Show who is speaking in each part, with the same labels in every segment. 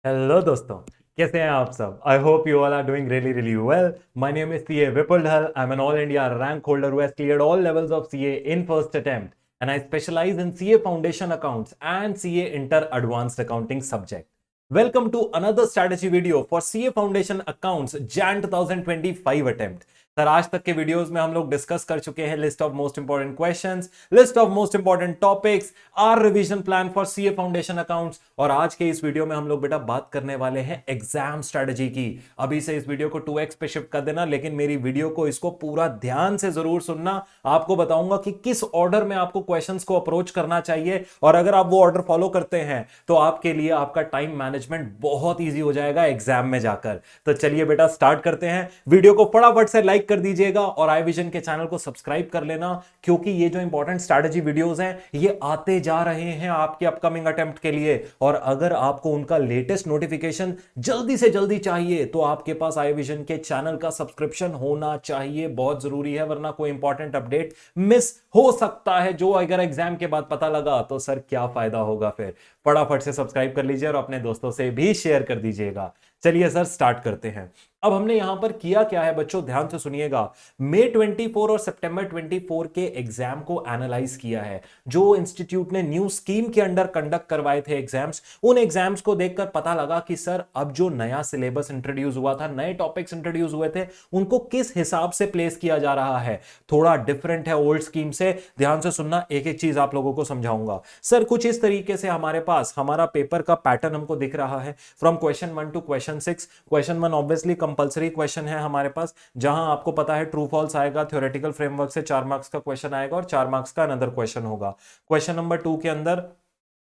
Speaker 1: Hello दोस्तों, कैसे हैं आप सब? I hope you all are doing really well. My name is CA Vipul Dhal. I am an all India rank holder who has cleared all levels of CA in first attempt, and I specialise in CA foundation accounts and CA inter advanced accounting subject. Welcome to another strategy video for CA Foundation Accounts Jan 2025 attempt. Sir, आज तक के videos में हम लोग discuss कर चुके हैं list of most important questions, list of most important topics, our revision plan for CA foundation accounts. और आज के इस वीडियो में हम लोग बेटा बात करने वाले हैं एग्जाम स्ट्रेटजी की. अभी से इस वीडियो को 2x पे शिफ्ट कर देना, लेकिन मेरी वीडियो को इसको पूरा ध्यान से जरूर सुनना. आपको बताऊंगा कि किस ऑर्डर में आपको क्वेश्चंस को अप्रोच करना चाहिए, और अगर आप वो ऑर्डर फॉलो करते हैं तो आपके लिए आपका टाइम मैनेजमेंट बहुत ईजी हो जाएगा एग्जाम में जाकर. तो चलिए बेटा स्टार्ट करते हैं. वीडियो को फटाफट से लाइक कर दीजिएगा और आई विजन के चैनल को सब्सक्राइब कर लेना, क्योंकि ये जो इंपॉर्टेंट स्ट्रैटेजी वीडियोस हैं ये आते जा रहे हैं आपके अपकमिंग अटेम्प्ट के लिए. और अगर आपको उनका लेटेस्ट नोटिफिकेशन जल्दी से जल्दी चाहिए तो आपके पास आई विजन के चैनल का सब्सक्रिप्शन होना चाहिए, बहुत जरूरी है, वरना कोई इंपॉर्टेंट अपडेट मिस हो सकता है, जो अगर एग्जाम के बाद पता लगा तो सर क्या फायदा होगा. फिर फटाफट से सब्सक्राइब कर लीजिए और अपने दोस्तों से भी शेयर कर दीजिएगा. चलिए सर स्टार्ट करते हैं. अब हमने यहां पर किया क्या है बच्चों, ध्यान से सुनिएगा. मई 24 और सितंबर 24 के एग्जाम को एनालाइज किया है. जो इंस्टीट्यूट ने न्यू स्कीम के अंडर कंडक्ट करवाए थे एग्जाम्स, उन एग्जाम्स को देखकर पता लगा कि सर अब जो नया सिलेबस इंट्रोड्यूस हुआ था, नए टॉपिक्स इंट्रोड्यूस हुए थे, उनको किस हिसाब से प्लेस किया जा रहा है. थोड़ा डिफरेंट है ओल्ड स्कीम से. ध्यान से सुनना, एक एक चीज आप लोगों को समझाऊंगा. सर कुछ इस तरीके से हमारे पास हमारा पेपर का पैटर्न हमको दिख रहा है. From question 1 to question 6. Question 1 obviously compulsory question है हमारे पास, जहां आपको पता है ट्रू फॉल्स आएगा, थ्योरेटिकल फ्रेमवर्क से 4 मार्क्स का क्वेश्चन आएगा और 4 मार्क्स का अनदर क्वेश्चन होगा. क्वेश्चन नंबर 2 के अंदर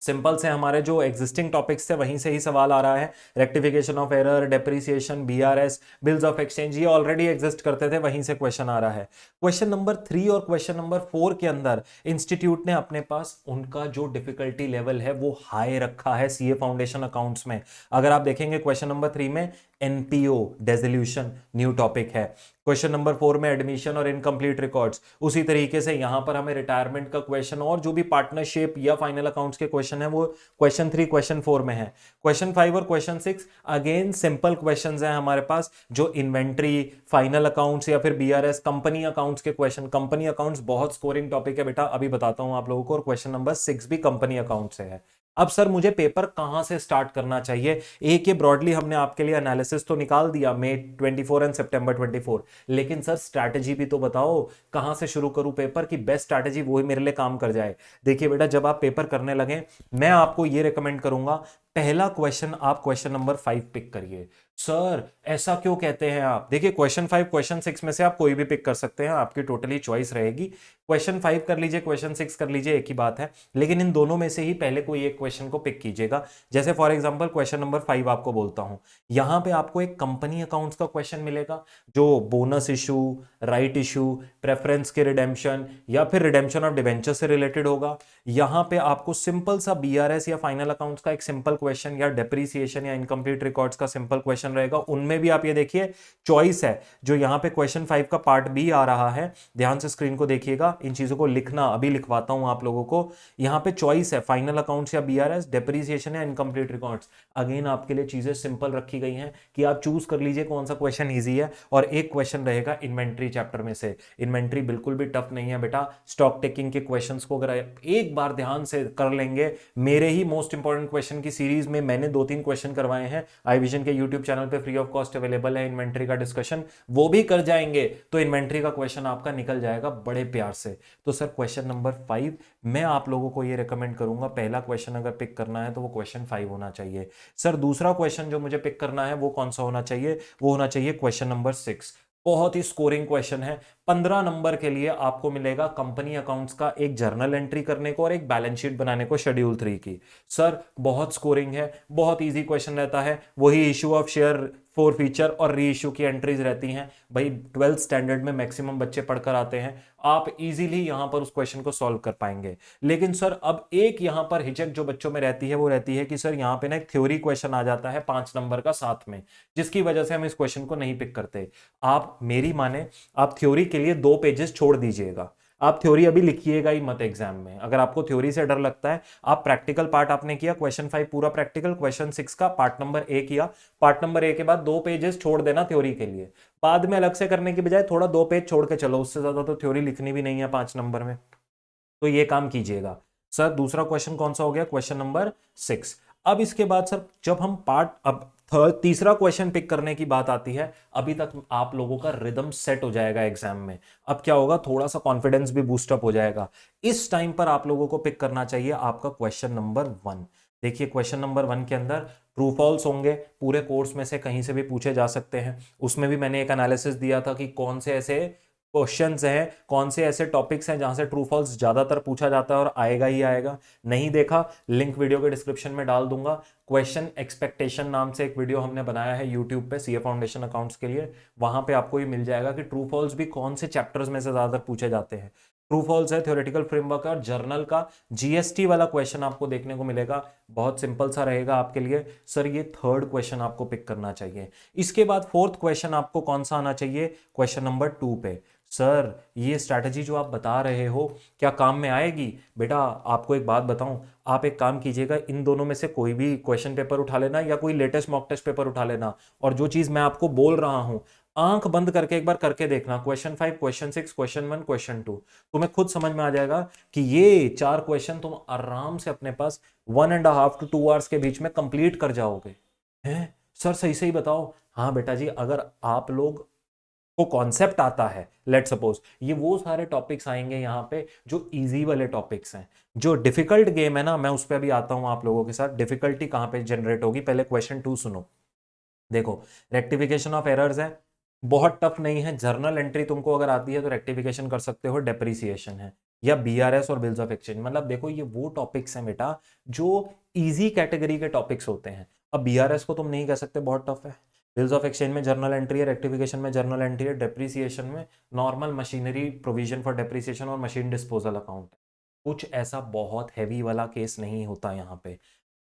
Speaker 1: सिंपल से हमारे जो एग्जिस्टिंग टॉपिक्स थे वहीं से ही सवाल आ रहा है. Rectification of error, depreciation, BRS, bills of exchange, ये ऑलरेडी एग्जिस्ट करते थे, वहीं से क्वेश्चन आ रहा है. क्वेश्चन नंबर 3 और क्वेश्चन नंबर 4 के अंदर इंस्टीट्यूट ने अपने पास उनका जो डिफिकल्टी लेवल है वो हाई रखा है सीए फाउंडेशन अकाउंट्स में. अगर आप देखेंगे क्वेश्चन नंबर 3 में एनपीओ डेसोल्यूशन न्यू टॉपिक है. क्वेश्चन नंबर 4 में एडमिशन और इनकम्प्लीट रिकॉर्ड्स. उसी तरीके से यहां पर हमें रिटायरमेंट का क्वेश्चन और जो भी पार्टनरशिप या फाइनल अकाउंट्स के क्वेश्चन है वो क्वेश्चन 3 क्वेश्चन 4 में है. क्वेश्चन 5 और क्वेश्चन 6 अगेन सिंपल क्वेश्चंस हैं हमारे पास, जो इन्वेंट्री, फाइनल अकाउंट्स या फिर बीआरएस, कंपनी अकाउंट्स के क्वेश्चन. कंपनी अकाउंट्स बहुत स्कोरिंग टॉपिक है बेटा, अभी बताता हूं आप लोगों को. और क्वेश्चन नंबर 6 भी कंपनी अकाउंट से है. अब सर मुझे पेपर कहां से स्टार्ट करना चाहिए? एक ये ब्रॉडली हमने आपके लिए एनालिसिस तो निकाल दिया, मई 24 एंड सितंबर 24, लेकिन सर स्ट्रैटेजी भी तो बताओ, कहां से शुरू करूं पेपर की बेस्ट स्ट्रैटेजी वो ही मेरे लिए काम कर जाए. देखिए बेटा, जब आप पेपर करने लगे मैं आपको ये रिकमेंड करूंगा, पहला क्वेश्चन आप क्वेश्चन नंबर 5 पिक करिए. सर ऐसा क्यों कहते हैं आप? देखिए क्वेश्चन 5 क्वेश्चन 6 में से आप कोई भी पिक कर सकते हैं, आपकी टोटली चॉइस रहेगी. क्वेश्चन 5 कर लीजिए, क्वेश्चन 6 कर लीजिए, एक ही बात है, लेकिन इन दोनों में से ही पहले कोई एक क्वेश्चन को पिक कीजिएगा. जैसे फॉर एग्जांपल क्वेश्चन नंबर 5 आपको बोलता हूं, यहां पे आपको एक कंपनी अकाउंट्स का क्वेश्चन मिलेगा, जो bonus issue, right issue, preference के रिडेम्पशन या फिर रिडेम्पशन ऑफ डिवेंचर से रिलेटेड होगा. यहां पे आपको सिंपल सा बीआरएस या फाइनल अकाउंट्स का एक सिंपल क्वेश्चन या डेप्रीसिएशन या इनकम्प्लीट रिकॉर्ड्स का सिंपल क्वेश्चन रहेगा. उनमें भी आप ये देखिए चॉइस है, जो यहां पे क्वेश्चन 5 का पार्ट बी आ रहा है, ध्यान से स्क्रीन को देखिएगा, इन चीजों को लिखना, अभी लिखवाता हूं आप लोगों को. यहां पे चॉइस है फाइनल अकाउंट्स या बीआरएस, डेप्रीसिएशन या इनकम्प्लीट रिकॉर्ड्स. अगेन आपके लिए चीजें सिंपल रखी गई हैं कि आप चूज कर लीजिए कौन सा क्वेश्चन ईजी है. और एक क्वेश्चन रहेगा इन्वेंट्री चैप्टर में से. इन्वेंट्री बिल्कुल भी टफ नहीं है बेटा. स्टॉक टेकिंग के क्वेश्चंस को अगर एक बार ध्यान से कर लेंगे, मेरे ही मोस्ट इंपॉर्टेंट क्वेश्चन की सीरीज में मैंने 2-3 क्वेश्चन करवाए हैं, आई विजन के यूट्यूब चैनल पे फ्री ऑफ कॉस्ट अवेलेबल है, इन्वेंट्री का डिस्कशन, वो भी कर जाएंगे तो इन्वेंट्री का क्वेश्चन आपका निकल जाएगा बड़े प्यार से. तो सर क्वेश्चन नंबर 5 मैं आप लोगों को ये रिकमेंड करूंगा, पहला क्वेश्चन अगर पिक करना है तो वो क्वेश्चन 5 होना चाहिए. सर दूसरा क्वेश्चन जो मुझे पिक करना है वो कौन सा होना चाहिए? वो होना चाहिए क्वेश्चन नंबर 6. बहुत ही स्कोरिंग क्वेश्चन है. 15 नंबर के लिए आपको मिलेगा कंपनी अकाउंट्स का एक जर्नल एंट्री करने को और एक बैलेंस शीट बनाने को शेड्यूल 3 की. सर बहुत स्कोरिंग है, बहुत इजी क्वेश्चन रहता है, वही issue of share four feature और री इशू की एंट्रीज रहती हैं. भाई 12th स्टैंडर्ड में मैक्सिमम बच्चे पढ़कर आते हैं, आप इजीली यहां पर उस क्वेश्चन को सॉल्व कर पाएंगे. लेकिन सर अब एक यहां पर हिचक जो बच्चों में रहती है वो रहती है कि सर यहां पे ना एक थ्योरी क्वेश्चन आ जाता है 5 नंबर का साथ में, जिसकी वजह से हम इस क्वेश्चन को नहीं पिक करते. आप मेरी माने, आप थ्योरी के लिए 2 पेजेस छोड़ दीजिएगा. आप थ्योरी अभी लिखिएगा ही मत एग्जाम में। अगर आपको थ्योरी से डर लगता है, आप प्रैक्टिकल पार्ट आपने किया, क्वेश्चन 5 पूरा प्रैक्टिकल, क्वेश्चन 6 का पार्ट नंबर ए किया, पार्ट नंबर ए के बाद 2 पेजेस छोड़ देना थ्योरी के लिए, बाद में अलग से करने की बजाय थोड़ा 2 पेज छोड़ के चलो, उससे ज्यादा तो थ्योरी लिखनी भी नहीं है 5 नंबर में, तो ये काम कीजिएगा। सर दूसरा क्वेश्चन कौन सा हो गया, क्वेश्चन नंबर 6। अब इसके बाद सर जब हम पार्ट अब तीसरा क्वेश्चन पिक करने की बात आती है, अभी तक आप लोगों का रिदम सेट हो जाएगा एग्जाम में। अब क्या होगा, थोड़ा सा कॉन्फिडेंस भी बूस्टअप हो जाएगा। इस टाइम पर आप लोगों को पिक करना चाहिए आपका क्वेश्चन नंबर 1। देखिए क्वेश्चन नंबर 1 के अंदर ट्रू फॉल्स होंगे, पूरे कोर्स में से कहीं से भी पूछे जा सकते हैं। उसमें भी मैंने एक एनालिसिस दिया था कि कौन से ऐसे क्वेश्चंस हैं, कौन से ऐसे टॉपिक्स हैं जहां से ट्रू फॉल्स ज्यादातर पूछा जाता है और आएगा ही आएगा। नहीं देखा, लिंक वीडियो के डिस्क्रिप्शन में डाल दूंगा। क्वेश्चन एक्सपेक्टेशन नाम से एक वीडियो हमने बनाया है यूट्यूब पे सीए फाउंडेशन अकाउंट्स के लिए, वहां पे आपको ये मिल जाएगा कि ट्रू फॉल्स भी कौन से चैप्टर्स में से ज्यादातर पूछे जाते हैं। ट्रू फॉल्स है थ्योरेटिकल फ्रेमवर्क और जर्नल का जीएसटी वाला क्वेश्चन आपको देखने को मिलेगा, बहुत सिंपल सा रहेगा आपके लिए। सर ये थर्ड क्वेश्चन आपको पिक करना चाहिए। इसके बाद फोर्थ क्वेश्चन आपको कौन सा आना चाहिए, क्वेश्चन नंबर 2 पे। सर ये स्ट्रैटेजी जो आप बता रहे हो क्या काम में आएगी? बेटा आपको एक बात बताऊं, आप एक काम कीजिएगा, इन दोनों में से कोई भी क्वेश्चन पेपर उठा लेना या कोई लेटेस्ट मॉक टेस्ट पेपर उठा लेना, और जो चीज मैं आपको बोल रहा हूं आंख बंद करके एक बार करके देखना, क्वेश्चन 5, क्वेश्चन 6, क्वेश्चन 1, क्वेश्चन 2, तुम्हें खुद समझ में आ जाएगा कि ये 4 क्वेश्चन तुम आराम से अपने पास 1.5 to 2 आवर्स के बीच में कंप्लीट कर जाओगे। हैं सर सही सही बताओ। हाँ बेटा जी, अगर आप लोग को कॉन्सेप्ट आता है, लेट सपोज ये वो सारे टॉपिक्स आएंगे यहाँ पे जो इजी वाले टॉपिक्स हैं। जो डिफिकल्ट गेम है ना, मैं उस पर भी आता हूँ आप लोगों के साथ। डिफिकल्टी कहाँ पे जनरेट होगी, पहले क्वेश्चन 2 सुनो। देखो रेक्टिफिकेशन ऑफ एरर्स है, बहुत टफ नहीं है। जर्नल एंट्री तुमको अगर आती है तो रेक्टिफिकेशन कर सकते हो। डेप्रिसिएशन है या बीआरएस और बिल्स ऑफ एक्सचेंज, मतलब देखो ये वो टॉपिक्स हैं बेटा जो इजी कैटेगरी के टॉपिक्स होते हैं। अब बीआरएस को तुम नहीं कह सकते बहुत टफ है, बिल्स ऑफ एक्सचेंज में जर्नल एंट्री है, रेक्टिफिकेशन में जर्नल एंट्री है, डेप्रिसिएशन में normal machinery provision for depreciation और मशीन डिस्पोजल अकाउंट। कुछ ऐसा बहुत हैवी वाला केस नहीं होता यहाँ पे।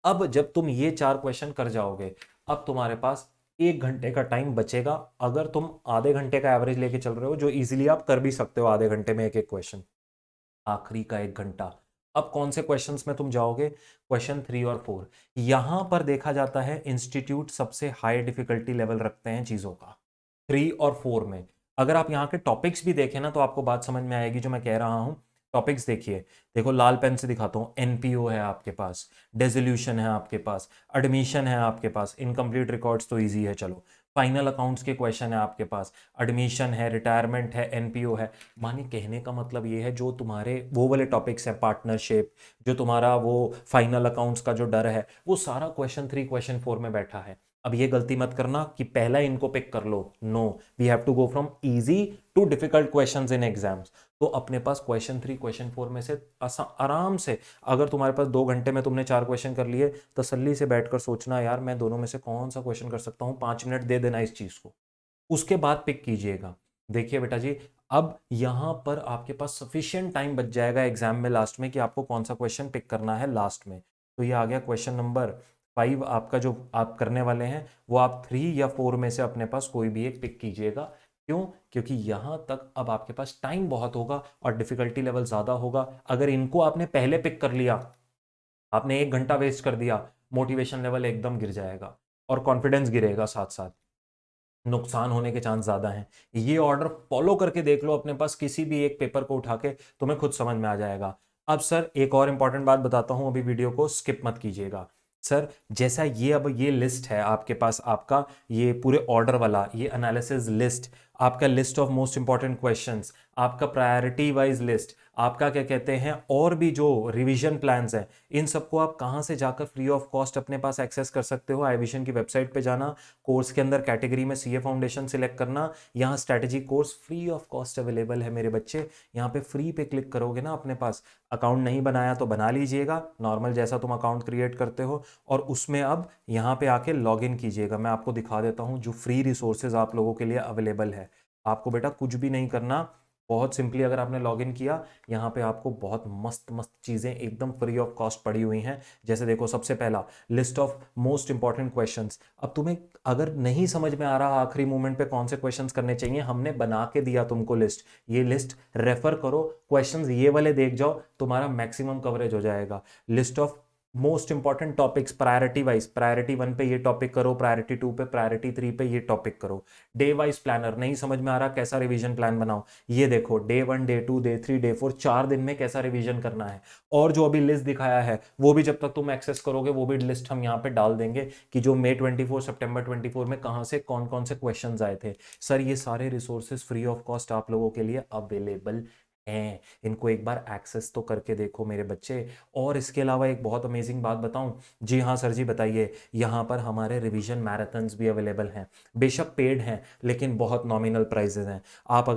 Speaker 1: अब जब तुम ये 4 क्वेश्चन कर जाओगे, अब तुम्हारे पास 1 घंटे का टाइम बचेगा। अगर तुम आधे घंटे का एवरेज लेके चल रहे हो, जो इजीली आप कर भी सकते हो आधे घंटे में एक एक क्वेश्चन, आखिरी का 1 घंटा। अब कौन से क्वेश्चंस में तुम जाओगे, क्वेश्चन 3 और 4। यहां पर देखा जाता है इंस्टीट्यूट सबसे हाई डिफिकल्टी लेवल रखते हैं चीजों का 3 और 4 में। अगर आप यहाँ के टॉपिक्स भी देखें ना तो आपको बात समझ में आएगी जो मैं कह रहा हूं। टॉपिक्स देखिए, देखो लाल पेन से दिखाता हूँ। एनपीओ है आपके पास, डेजोल्यूशन है आपके पास, एडमिशन है आपके पास, इनकम्प्लीट रिकॉर्ड्स तो इजी है चलो, फाइनल अकाउंट्स के क्वेश्चन है आपके पास, एडमिशन है, रिटायरमेंट है, एनपीओ है। माने कहने का मतलब ये है जो तुम्हारे वो वाले टॉपिक्स हैं, पार्टनरशिप, जो तुम्हारा वो फाइनल अकाउंट्स का जो डर है, वो सारा क्वेश्चन 3 क्वेश्चन 4 में बैठा है। अब ये गलती मत करना कि पहला इनको पिक कर लो, no, we have to go from easy to difficult questions in exams. तो अपने पास क्वेश्चन 3 क्वेश्चन 4 में से आराम से, अगर तुम्हारे पास 2 घंटे में तुमने 4 क्वेश्चन कर लिए, तसल्ली से बैठकर सोचना यार मैं दोनों में से कौन सा क्वेश्चन कर सकता हूँ, 5 मिनट दे देना इस चीज को, उसके बाद पिक कीजिएगा। देखिए बेटा जी, अब यहां पर आपके पास सफिशियंट टाइम बच जाएगा एग्जाम में लास्ट में कि आपको कौन सा क्वेश्चन पिक करना है लास्ट में। तो ये आ गया क्वेश्चन नंबर 5 आपका, जो आप करने वाले हैं वो आप 3 या 4 में से अपने पास कोई भी एक पिक कीजिएगा। क्यों? क्योंकि यहां तक अब आपके पास टाइम बहुत होगा और डिफिकल्टी लेवल ज्यादा होगा। अगर इनको आपने पहले पिक कर लिया, आपने 1 घंटा वेस्ट कर दिया, मोटिवेशन लेवल एकदम गिर जाएगा और कॉन्फिडेंस गिरेगा, साथ साथ नुकसान होने के चांस ज्यादा हैं। ये ऑर्डर फॉलो करके देख लो अपने पास किसी भी एक पेपर को उठा के, तुम्हें खुद समझ में आ जाएगा। अब सर एक और इंपॉर्टेंट बात बताता हूं, अभी वीडियो को स्किप मत कीजिएगा। सर जैसा ये अब ये लिस्ट है आपके पास, आपका ये पूरे ऑर्डर वाला ये एनालिसिस लिस्ट, आपका list of most important questions, आपका प्रायोरिटी वाइज लिस्ट, आपका क्या कहते हैं और भी जो रिवीजन प्लान्स हैं, इन सबको आप कहां से जाकर फ्री ऑफ कॉस्ट अपने पास एक्सेस कर सकते हो। आईविजन की वेबसाइट पे जाना, कोर्स के अंदर कैटेगरी में सीए फाउंडेशन सिलेक्ट करना, यहाँ strategy course free of cost available है मेरे बच्चे। यहाँ पे फ्री पे क्लिक करोगे ना, अपने पास अकाउंट नहीं बनाया तो बना लीजिएगा, नॉर्मल जैसा तुम अकाउंट क्रिएट करते हो, और उसमें अब यहाँ पे आके लॉग इन कीजिएगा। मैं आपको दिखा देता हूँ जो फ्री रिसोर्सेज आप लोगों के लिए अवेलेबल है। आपको बेटा कुछ भी नहीं करना, बहुत सिंपली अगर आपने लॉगिन किया, यहाँ पे आपको बहुत मस्त मस्त चीज़ें एकदम फ्री ऑफ कॉस्ट पड़ी हुई हैं। जैसे देखो, सबसे पहला list of most important questions. अब तुम्हें अगर नहीं समझ में आ रहा आखिरी मोमेंट पे कौन से क्वेश्चंस करने चाहिए, हमने बना के दिया तुमको लिस्ट। ये लिस्ट रेफर करो, क्वेश्चंस ये वाले देख जाओ, तुम्हारा मैक्सिमम कवरेज हो जाएगा। List of most important topics priority wise, priority 1 पे ये टॉपिक करो, प्रायोरिटी 2 पे, प्रायोरिटी 3 पे ये टॉपिक करो। डे वाइज प्लानर, नहीं समझ में आ रहा कैसा रिवीजन प्लान बनाओ, ये देखो डे 1, डे 2, डे 3, डे 4, 4 दिन में कैसा रिवीजन करना है। और जो अभी लिस्ट दिखाया है वो भी जब तक तुम एक्सेस करोगे, वो भी लिस्ट हम यहाँ पे डाल देंगे कि जो मई 24 सितंबर 24 में कहाँ से कौन कौन से क्वेश्चंस आए थे। सर ये सारे रिसोर्सेज फ्री ऑफ कॉस्ट आप लोगों के लिए अवेलेबल हैं, इनको एक बार एक्सेस तो करके देखो मेरे बच्चे। और इसके अलावा एक बहुत अमेजिंग बात बताऊं, जी हाँ सर जी बताइए, यहाँ पर हमारे रिवीजन मैराथन्स भी अवेलेबल हैं। बेशक पेड हैं लेकिन बहुत नॉमिनल प्राइजेज हैं। आप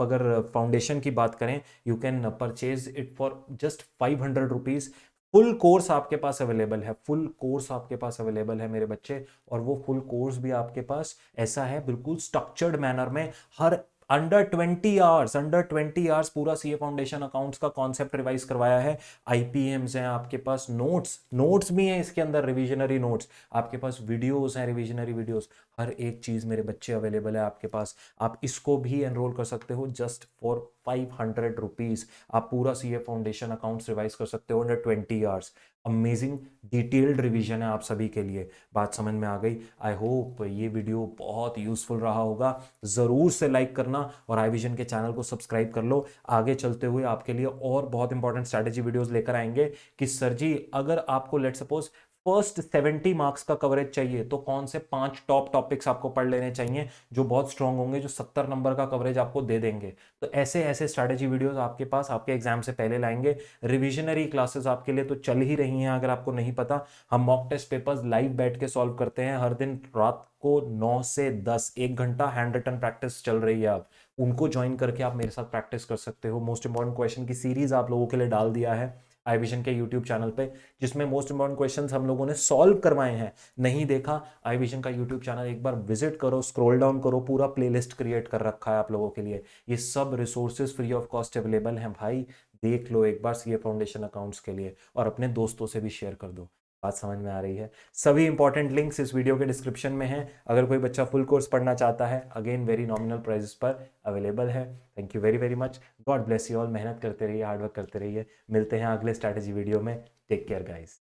Speaker 1: अगर फाउंडेशन की बात करें, you can purchase it for just 500 rupees. Full course आपके पास अवेलेबल है, फुल कोर्स आपके पास अवेलेबल है मेरे बच्चे। और वो फुल कोर्स भी आपके पास ऐसा है बिल्कुल स्ट्रक्चर्ड मैनर में, हर अंडर 20 आवर्स पूरा सीए फाउंडेशन अकाउंट्स का कॉन्सेप्ट रिवाइज करवाया है। आईपीएम्स हैं आपके पास, नोट्स नोट्स भी हैं इसके अंदर, रिविजनरी नोट्स आपके पास, वीडियोस हैं, रिविजनरी वीडियोस, हर एक चीज मेरे बच्चे अवेलेबल है आपके पास। आप इसको भी एनरोल कर सकते हो जस्ट फॉर 500 रुपीज। आप पूरा सीए फाउंडेशन अकाउंट्स रिवाइज कर सकते हो under 20 hours. Amazing detailed revision है आप सभी के लिए। बात समझ में आ गई? आई होप ये वीडियो बहुत यूजफुल रहा होगा। ज़रूर से लाइक करना और आई विजन के चैनल को सब्सक्राइब कर लो। आगे चलते हुए आपके लिए और बहुत इंपॉर्टेंट स्ट्रैटेजी वीडियोस लेकर आएंगे कि सर जी अगर आपको लेट सपोज फर्स्ट 70 मार्क्स का कवरेज चाहिए तो कौन से 5 टॉप टॉपिक्स आपको पढ़ लेने चाहिए जो बहुत स्ट्रांग होंगे, जो 70 नंबर का कवरेज आपको दे देंगे। तो ऐसे ऐसे स्ट्रैटेजी वीडियोस आपके पास आपके एग्जाम से पहले लाएंगे। रिविजनरी क्लासेस आपके लिए तो चल ही रही हैं, अगर आपको नहीं पता, हम मॉक टेस्ट पेपर्स लाइव बैठ के सॉल्व करते हैं हर दिन रात को 9 से 10, 1 घंटा हैंड रिटन प्रैक्टिस चल रही है। आप उनको ज्वाइन करके आप मेरे साथ प्रैक्टिस कर सकते हो। मोस्ट इंपॉर्टेंट क्वेश्चन की सीरीज आप लोगों के लिए डाल दिया है आई विजन के यूट्यूब चैनल पे, जिसमें मोस्ट इंपॉर्टेंट क्वेश्चंस हम लोगों ने सॉल्व करवाए हैं। नहीं देखा आई विजन का यूट्यूब चैनल, एक बार विजिट करो, स्क्रॉल डाउन करो, पूरा प्लेलिस्ट क्रिएट कर रखा है आप लोगों के लिए। ये सब resources free of cost available हैं भाई, देख लो एक बार सीए फाउंडेशन अकाउंट्स के लिए, और अपने दोस्तों से भी शेयर कर दो। बात समझ में आ रही है? सभी इंपॉर्टेंट लिंक्स इस वीडियो के डिस्क्रिप्शन में हैं। अगर कोई बच्चा फुल कोर्स पढ़ना चाहता है, अगेन वेरी नॉमिनल प्राइसेस पर अवेलेबल है। Thank you very very much. God bless you all. मेहनत करते रहिए, हार्डवर्क करते रहिए। मिलते हैं अगले स्ट्रैटेजी वीडियो में। Take care guys.